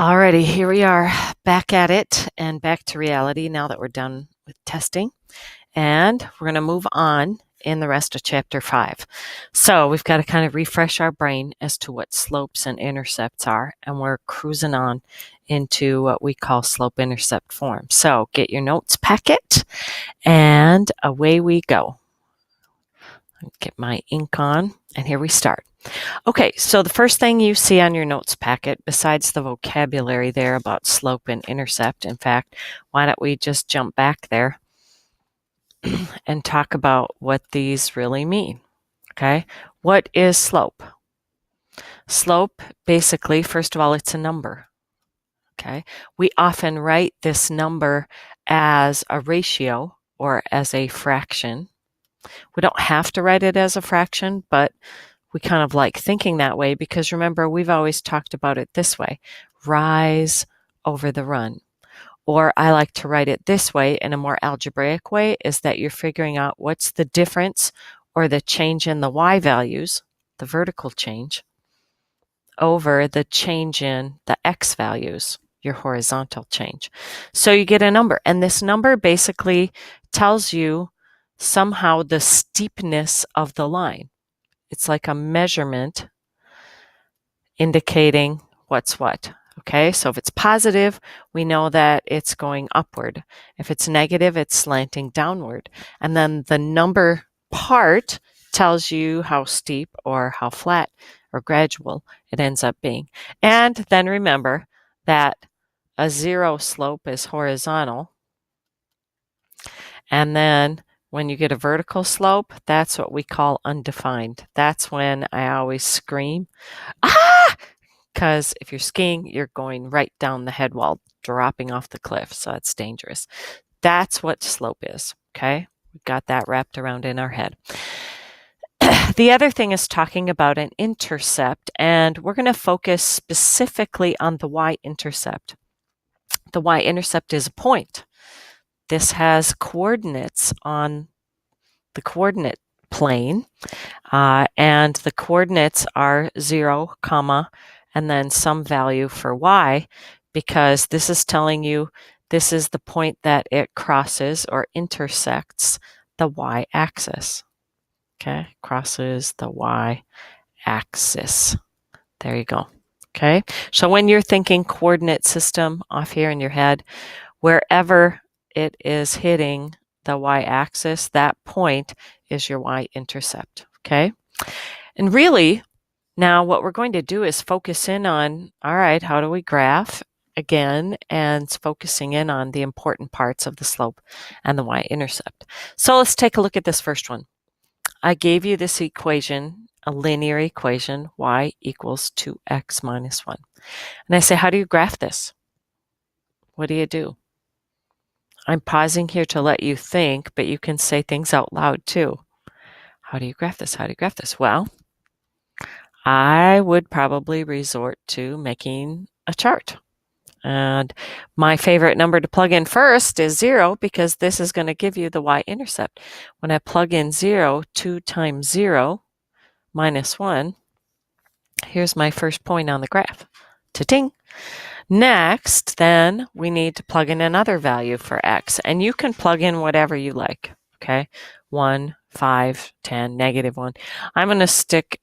Alrighty, here we are back at it and back to reality now that we're done with testing. And we're going to move on in the rest of chapter 5. So we've got to kind of refresh our brain as to what slopes and intercepts are. And we're cruising on into what we call slope-intercept form. So get your notes packet and away we go. Get my ink on and here we start. Okay, so the first thing you see on your notes packet, besides the vocabulary there about slope and intercept, in fact, why don't we just jump back there and talk about what these really mean, okay? What is slope? Slope, basically, first of all, it's a number, okay? We often write this number as a ratio or as a fraction. We don't have to write it as a fraction, but we kind of like thinking that way because remember, we've always talked about it this way, rise over the run. Or I like to write it this way in a more algebraic way, is that you're figuring out what's the difference or the change in the y values, the vertical change, over the change in the x values, your horizontal change. So you get a number, and this number basically tells you somehow the steepness of the line. It's like a measurement indicating what's what. Okay, so if it's positive, we know that it's going upward. If it's negative, it's slanting downward. And then the number part tells you how steep or how flat or gradual it ends up being. And then remember that a zero slope is horizontal. And then when you get a vertical slope, that's what we call undefined. That's when I always scream, ah! Because if you're skiing, you're going right down the head wall, dropping off the cliff. So it's dangerous. That's what slope is, okay? We've got that wrapped around in our head. The other thing is talking about an intercept, and we're going to focus specifically on the y-intercept. The y-intercept is a point. This has coordinates on the coordinate plane, and the coordinates are 0, and then some value for y, because this is telling you this is the point that it crosses or intersects the y-axis. Okay, crosses the y-axis. There you go. Okay, so when you're thinking coordinate system off here in your head, wherever it is hitting the y-axis, that point is your y-intercept, okay? And really, now what we're going to do is focus in on, all right, how do we graph again, and focusing in on the important parts of the slope and the y-intercept. So let's take a look at this first one. I gave you this equation, a linear equation, y equals 2x minus 1. And I say, how do you graph this? What do you do? I'm pausing here to let you think, but you can say things out loud too. How do you graph this? How do you graph this? Well, I would probably resort to making a chart. And my favorite number to plug in first is 0, because this is going to give you the y-intercept. When I plug in 0, 2 times 0 minus 1, here's my first point on the graph. Ta-ting! Next, then, we need to plug in another value for x, and you can plug in whatever you like, okay? 1, 5, 10, negative 1. I'm going to stick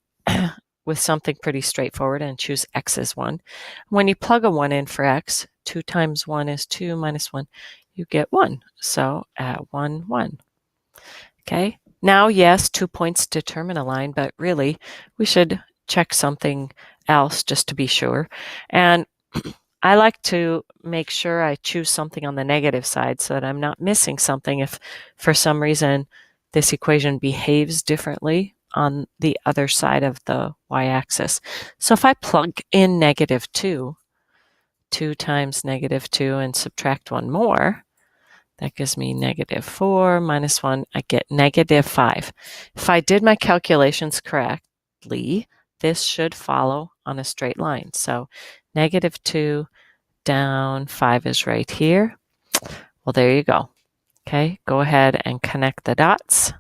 with something pretty straightforward and choose x as 1. When you plug a 1 in for x, 2 times 1 is 2 minus 1, you get 1. So at 1, 1. Okay? Now, yes, 2 points determine a line, but really, we should check something else just to be sure. And I like to make sure I choose something on the negative side so that I'm not missing something if for some reason this equation behaves differently on the other side of the y-axis. So if I plug in negative 2, 2 times negative 2 and subtract 1 more, that gives me negative 4 minus 1, I get negative 5. If I did my calculations correctly, this should follow on a straight line. So negative 2 down 5 is right here. Well, there you go. Okay, go ahead and connect the dots.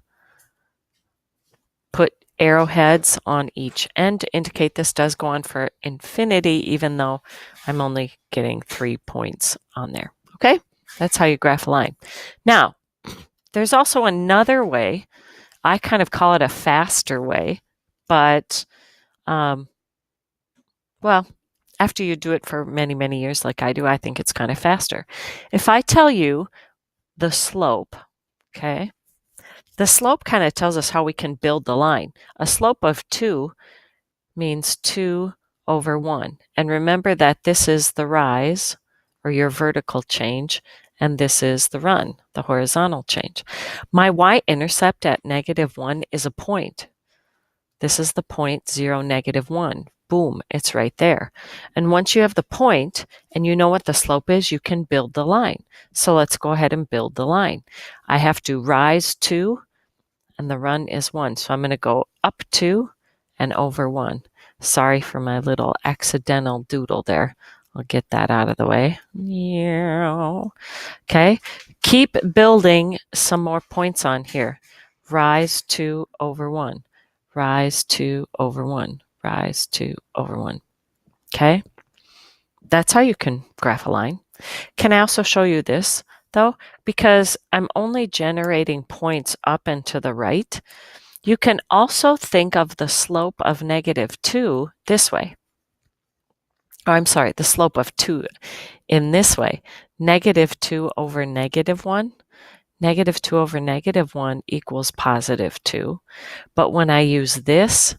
Put arrowheads on each end to indicate this does go on for infinity, even though I'm only getting 3 points on there. Okay, that's how you graph a line. Now, there's also another way. I kind of call it a faster way, but well, after you do it for many, many years like I do, I think it's kind of faster. If I tell you the slope, okay, the slope kind of tells us how we can build the line. A slope of 2 means 2 over 1. And remember that this is the rise, or your vertical change, and this is the run, the horizontal change. My y-intercept at -1 is a point. This is the point 0, -1. Boom, it's right there. And once you have the point and you know what the slope is, you can build the line. So let's go ahead and build the line. I have to rise 2, and the run is 1. So I'm going to go up 2 and over 1. Sorry for my little accidental doodle there. I'll get that out of the way. Yeah. Okay, keep building some more points on here. Rise 2 over 1. Rise 2 over 1. Rise 2 over 1. Okay, that's how you can graph a line. Can I also show you this, though? Because I'm only generating points up and to the right, you can also think of the slope of -2 this way. Oh, I'm sorry, the slope of 2 in this way. -2 over -1. -2 over -1 equals +2. But when I use this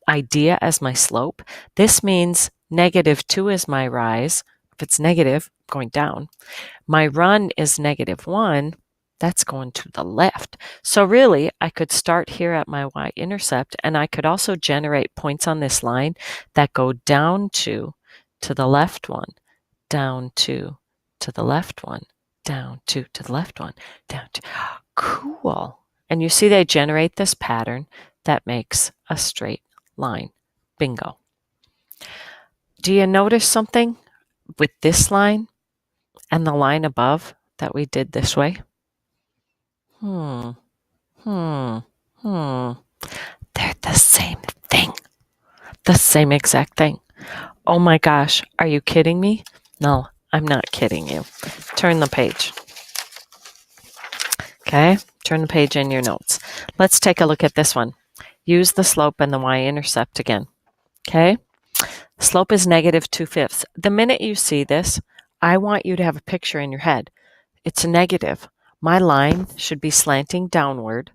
idea as my slope, this means -2 is my rise. If it's negative, going down. My run is -1. That's going to the left. So really, I could start here at my y-intercept, and I could also generate points on this line that go down to the left one, down to the left one, down to the left one, down to. Cool. And you see they generate this pattern that makes a straight line. Bingo. Do you notice something with this line and the line above that we did this way? They're the same thing. The same exact thing. Oh my gosh, are you kidding me? No, I'm not kidding you. Turn the page. Okay, turn the page in your notes. Let's take a look at this one. Use the slope and the y-intercept again. Okay, slope is -2/5. The minute you see this, I want you to have a picture in your head. It's a negative. My line should be slanting downward,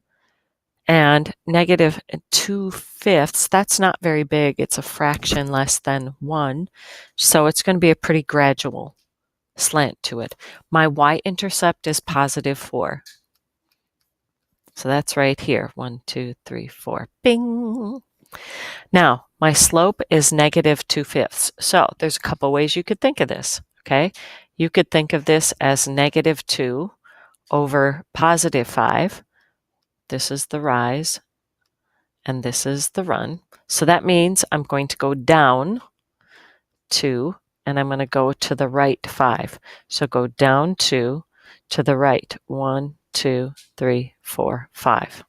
and -2/5, that's not very big. It's a fraction less than 1, so it's going to be a pretty gradual slant to it. My y-intercept is +4. So that's right here. 1, 2, 3, 4. Bing! Now, my slope is -2/5. So there's a couple ways you could think of this, okay? You could think of this as -2 over +5. This is the rise, and this is the run. So that means I'm going to go down 2, and I'm going to go to the right 5. So go down 2 to the right. 1, 2, 3, 4, 5.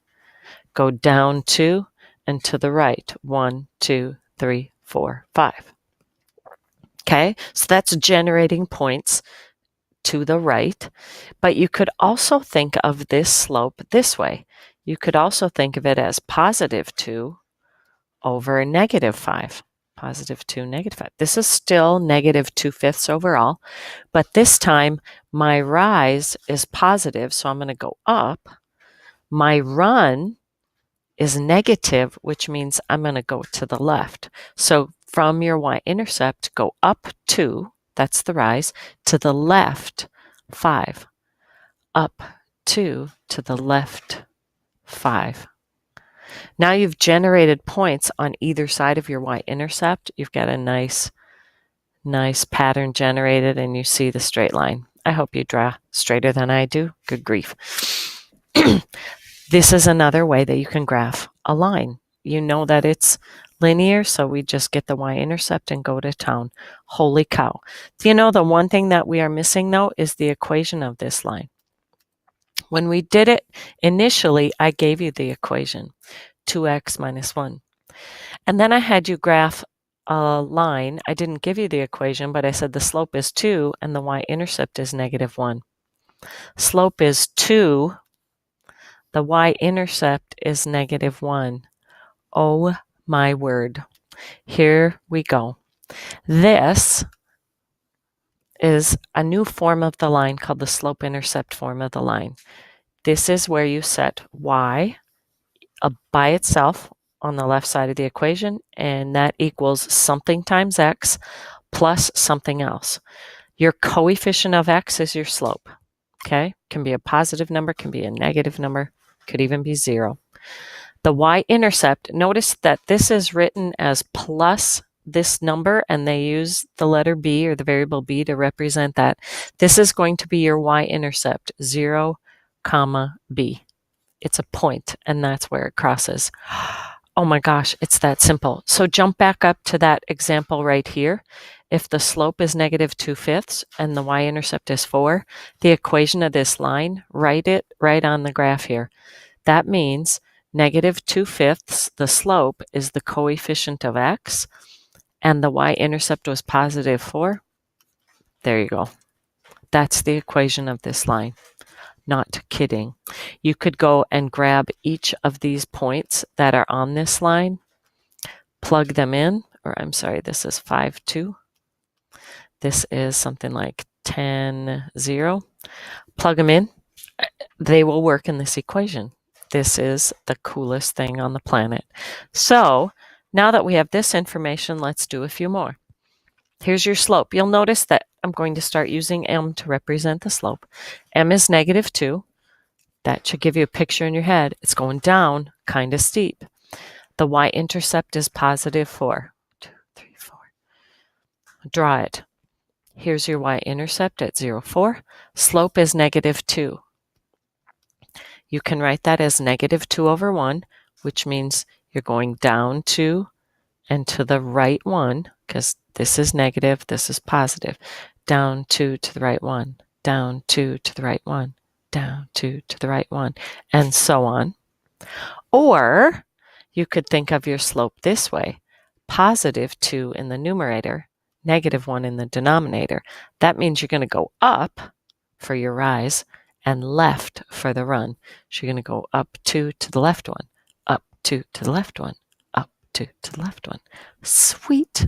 Go down 2 and to the right. 1, 2, 3, 4, 5. Okay, so that's generating points to the right. But you could also think of this slope this way. You could also think of it as +2 over -5. +2, -5. This is still -2/5 overall, but this time my rise is positive, so I'm going to go up. My run is negative, which means I'm going to go to the left. So from your y-intercept, go up 2, that's the rise, to the left 5. Up 2 to the left 5. Now you've generated points on either side of your y-intercept. You've got a nice pattern generated, and you see the straight line. I hope you draw straighter than I do. Good grief. This is another way that you can graph a line. You know that it's linear, so we just get the y-intercept and go to town. Holy cow. Do you know the one thing that we are missing, though, is the equation of this line. When we did it initially, I gave you the equation. 2x minus 1. And then I had you graph a line. I didn't give you the equation, but I said the slope is 2 and the y-intercept is negative 1. Slope is 2. The y-intercept is negative 1. Oh my word. Here we go. This is a new form of the line called the slope-intercept form of the line. This is where you set y by itself on the left side of the equation, and that equals something times x plus something else. Your coefficient of x is your slope. Okay? Can be a positive number, can be a negative number, could even be 0. The y-intercept, notice that this is written as plus this number, and they use the letter b or the variable b to represent that. This is going to be your y-intercept, 0, comma, b. It's a point, and that's where it crosses. Oh my gosh, it's that simple. So jump back up to that example right here. If the slope is negative 2/5 and the y-intercept is 4, the equation of this line, write it right on the graph here. That means negative 2/5, the slope, is the coefficient of x, and the y-intercept was positive 4. There you go. That's the equation of this line. Not kidding. You could go and grab each of these points that are on this line, plug them in, or I'm sorry, this is 5, 2. This is something like 10, 0. Plug them in. They will work in this equation. This is the coolest thing on the planet. So now that we have this information, let's do a few more. Here's your slope. You'll notice that I'm going to start using m to represent the slope. M is negative 2. That should give you a picture in your head. It's going down, kind of steep. The y-intercept is positive 4. 2, 3, 4. Draw it. Here's your y-intercept at 0, 4. Slope is negative 2. You can write that as negative 2 over 1, which means you're going down 2 and to the right 1, because this is negative, this is positive. Down 2 to the right 1, down 2 to the right 1, down 2 to the right 1, and so on. Or you could think of your slope this way. Positive 2 in the numerator, negative 1 in the denominator. That means you're going to go up for your rise and left for the run. So you're going to go up 2 to the left 1, up 2 to the left 1, up 2 to the left 1. Sweet.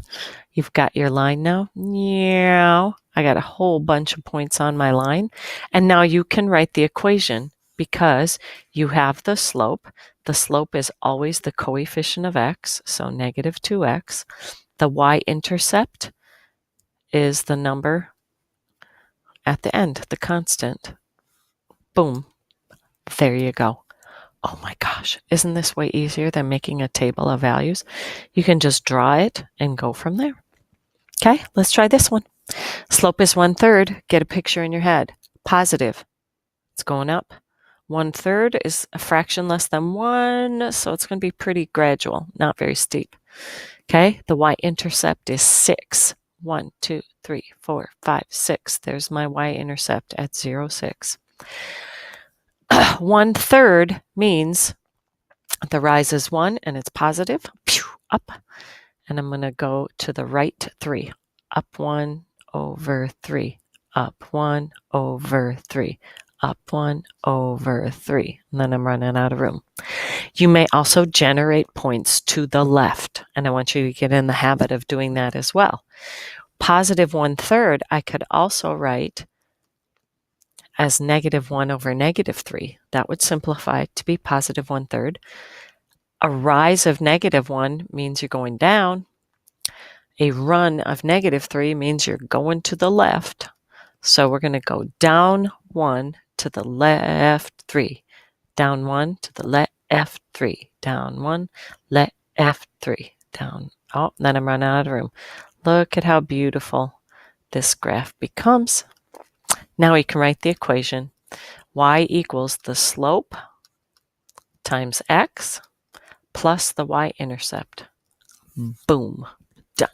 You've got your line now. Yeah. I got a whole bunch of points on my line. And now you can write the equation because you have the slope. The slope is always the coefficient of x, so negative 2x. The y-intercept is the number at the end, the constant. Boom. There you go. Oh my gosh, isn't this way easier than making a table of values? You can just draw it and go from there. Okay, let's try this one. Slope is 1/3. Get a picture in your head. Positive. It's going up. 1/3 is a fraction less than 1, so it's going to be pretty gradual, not very steep. Okay, the y-intercept is 6. 1, 2, 3, 4, 5, 6. There's my y-intercept at 0, 6. 1/3 means the rise is 1 and it's positive. Up. And I'm going to go to the right 3. Up 1 over 3. Up 1 over 3. Up 1 over 3. And then I'm running out of room. You may also generate points to the left. And I want you to get in the habit of doing that as well. Positive 1/3 I could also write as negative 1 over negative 3. That would simplify to be positive 1/3. A rise of negative 1 means you're going down. A run of negative 3 means you're going to the left. So we're going to go down 1 to the left 3. Down 1 to the left 3. Down 1, left 3. Down. Oh, then I'm running out of room. Look at how beautiful this graph becomes. Now we can write the equation. Y equals the slope times x plus the y-intercept. Boom. Done.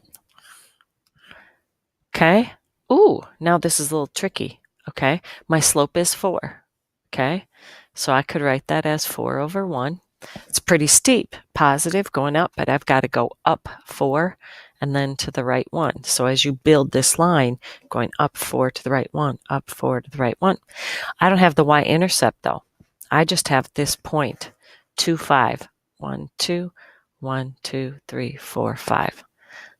Okay. Ooh, now this is a little tricky. Okay. My slope is 4. Okay. So I could write that as 4 over 1. It's pretty steep, positive, going up, but I've got to go up 4 and then to the right 1. So as you build this line, going up 4 to the right 1, up 4 to the right 1. I don't have the y-intercept though. I just have this point, 2, 5. 1, 2, 1, 2, 3, 4, 5.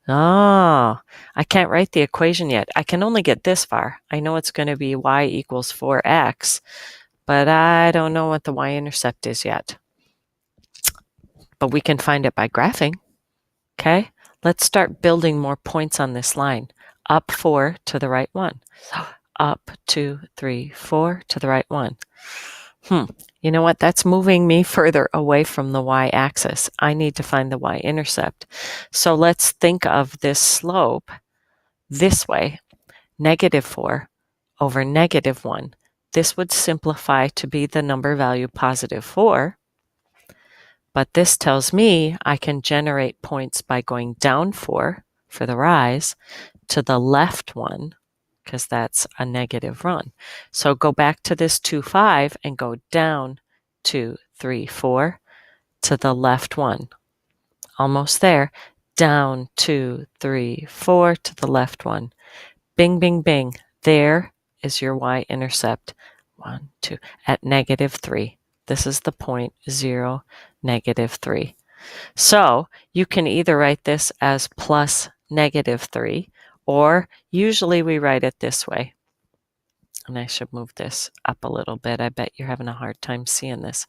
Oh, I can't write the equation yet. I can only get this far. I know it's going to be y equals 4x, but I don't know what the y-intercept is yet. But we can find it by graphing. Okay, let's start building more points on this line. Up 4 to the right 1. So up 2, 3, 4 to the right 1. You know what? That's moving me further away from the y-axis. I need to find the y-intercept. So let's think of this slope this way. -4 over -1. This would simplify to be the number value +4. But this tells me I can generate points by going down 4 for the rise to the left 1, because that's a negative run. So go back to this 2, 5 and go down 2, 3, 4 to the left 1. Almost there. Down 2, 3, 4 to the left 1. Bing, bing, bing. There is your y-intercept. 1, 2 at -3. This is the point 0, -3. So you can either write this as plus -3, or usually we write it this way. And I should move this up a little bit. I bet you're having a hard time seeing this.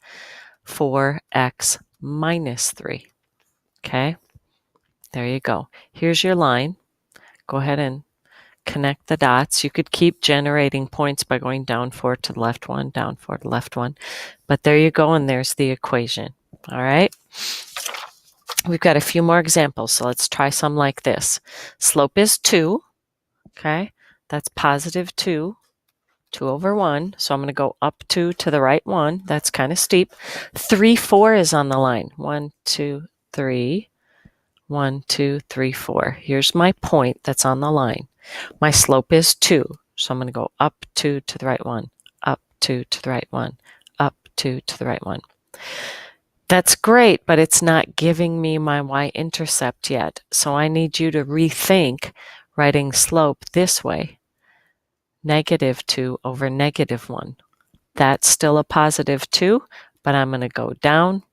4x minus 3. Okay, there you go. Here's your line. Go ahead and connect the dots. You could keep generating points by going down 4 to the left 1, down 4 to the left 1. But there you go, and there's the equation. All right. We've got a few more examples, so let's try some like this. Slope is 2. Okay, that's +2. 2 over 1. So I'm going to go up 2 to the right 1. That's kind of steep. 3, 4 is on the line. 1, 2, 3. 1, 2, 3, 4. Here's my point that's on the line. My slope is 2. So I'm going to go up 2 to the right 1. Up 2 to the right 1. Up 2 to the right 1. That's great, but it's not giving me my y-intercept yet. So I need you to rethink writing slope this way. -2 over -1. That's still a +2, but I'm going to go down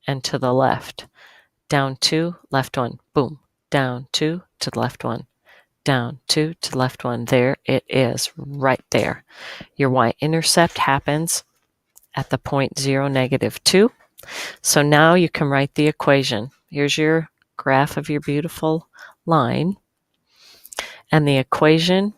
and to the left. Down 2, left 1, boom. Down 2 to the left 1. Down 2 to the left 1. There it is, right there. Your y-intercept happens at the point 0, -2. So now you can write the equation. Here's your graph of your beautiful line. And the equation,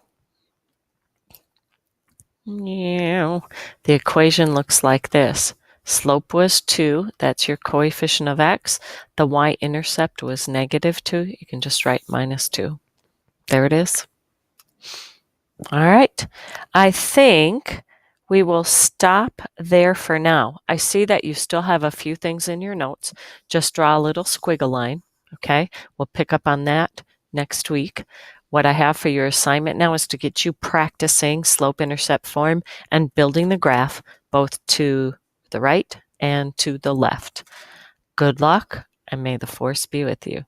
the equation looks like this. Slope was 2. That's your coefficient of x. The y-intercept was -2. You can just write -2. There it is. All right. I think we will stop there for now. I see that you still have a few things in your notes. Just draw a little squiggle line. Okay. We'll pick up on that next week. What I have for your assignment now is to get you practicing slope-intercept form and building the graph both to the right and to the left. Good luck, and may the force be with you.